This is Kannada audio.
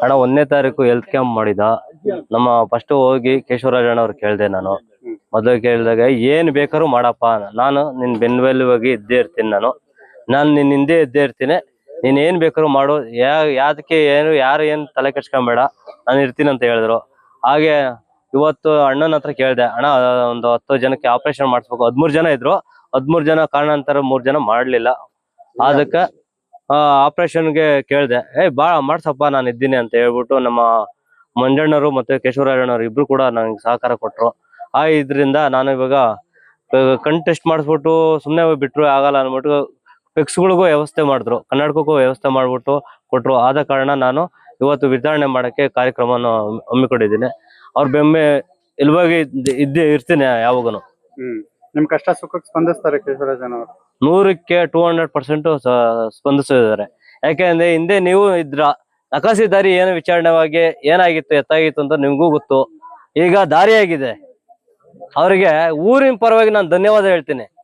ಅಣ್ಣ 1ನೇ ತಾರೀಕು ಹೆಲ್ತ್ ಕ್ಯಾಂಪ್ ಮಾಡಿದ. ನಮ್ಮ ಫಸ್ಟ್ ಹೋಗಿ ಕೇಶವರಾಜ್ ಅಣ್ಣ ಅವ್ರು ಕೇಳ್ದೆ. ನಾನು ಮೊದಲು ಕೇಳಿದಾಗ ಏನ್ ಬೇಕಾದ್ರೂ ಮಾಡಪ್ಪ, ನಾನು ನಿನ್ ಬೆನ್ನೆಲುಬಾಗಿ ಇದ್ದೇ ಇರ್ತೀನಿ, ನಾನು ನಿನ್ ಹಿಂದೆ ಇದ್ದೇ ಇರ್ತೀನಿ, ನೀನ್ ಏನ್ ಬೇಕಾದ್ರೂ ಮಾಡು, ಯಾದಕ್ಕೆ ಯಾರು ಏನ್ ತಲೆ ಕೆಡ್ಸ್ಕೊಂಬೇಡ, ನಾನು ಇರ್ತೀನಿ ಅಂತ ಹೇಳಿದ್ರು. ಹಾಗೆ ಇವತ್ತು ಅಣ್ಣನ ಹತ್ರ ಕೇಳ್ದೆ, ಅಣ್ಣ ಒಂದು 10 ಜನಕ್ಕೆ ಆಪರೇಷನ್ ಮಾಡಿಸ್ಬೇಕು. 13 ಜನ ಇದ್ರು, 13 ಜನ ಕಾರಣಾಂತರ 3 ಜನ ಮಾಡ್ಲಿಲ್ಲ. ಅದಕ್ಕೆ ಆಪರೇಷನ್ಗೆ ಕೇಳ್ದೆ, ಬಾ ಮಾಡ್ಸಪ್ಪ, ನಾನು ಇದ್ದೀನಿ ಅಂತ ಹೇಳ್ಬಿಟ್ಟು ನಮ್ಮ ಮಂಜಣ್ಣರು ಮತ್ತೆ ಕೇಶವರಾಜಣ್ಣವ್ರು ಇಬ್ರು ಕೂಡ ನಂಗೆ ಸಹಕಾರ ಕೊಟ್ರು. ಇದ್ರಿಂದ ನಾನು ಇವಾಗ ಕಣ್ ಟೆಸ್ಟ್ ಮಾಡಿಸ್ಬಿಟ್ಟು ಸುಮ್ಮನೆ ಬಿಟ್ರು ಆಗಲ್ಲ ಅಂದ್ಬಿಟ್ಟು ಫಿಕ್ಸ್ಗಳಿಗೂ ವ್ಯವಸ್ಥೆ ಮಾಡಿದ್ರು, ಕನ್ನಡಕಕ್ಕೂ ವ್ಯವಸ್ಥೆ ಮಾಡ್ಬಿಟ್ಟು ಕೊಟ್ರು. ಆದ ಕಾರಣ ನಾನು ಇವತ್ತು ವಿತರಣೆ ಮಾಡಕ್ಕೆ ಕಾರ್ಯಕ್ರಮವನ್ನು ಹಮ್ಮಿಕೊಂಡಿದ್ದೀನಿ. ಅವ್ರ ಬೆಮ್ಮೆ ಎಲ್ವಾಗಿ ಇದ್ದೇ ಇರ್ತೀನಿ ಯಾವಾಗನು. ನಿಮ್ ಕಷ್ಟ ಸುಖಕ್ಕೆ ಸ್ಪಂದಿಸ್ತಾರೆ ಕೇಶವರಾಜನವರು? 100ಕ್ಕೆ 200% ಸ್ಪಂದಿಸಿದ್ದಾರೆ. ಯಾಕೆಂದ್ರೆ ಹಿಂದೆ ನೀವು ಇದ್ರ ನಕಾಸಿ ದಾರಿ ಏನು ವಿಚಾರಣೆವಾಗಿ ಏನಾಗಿತ್ತು ಎತ್ತಾಗಿತ್ತು ಅಂತ ನಿಮ್ಗೂ ಗೊತ್ತು. ಈಗ ದಾರಿ ಆಗಿದೆ. ಅವರಿಗೆ ಊರಿನ ಪರವಾಗಿ ನಾನು ಧನ್ಯವಾದ ಹೇಳ್ತೀನಿ.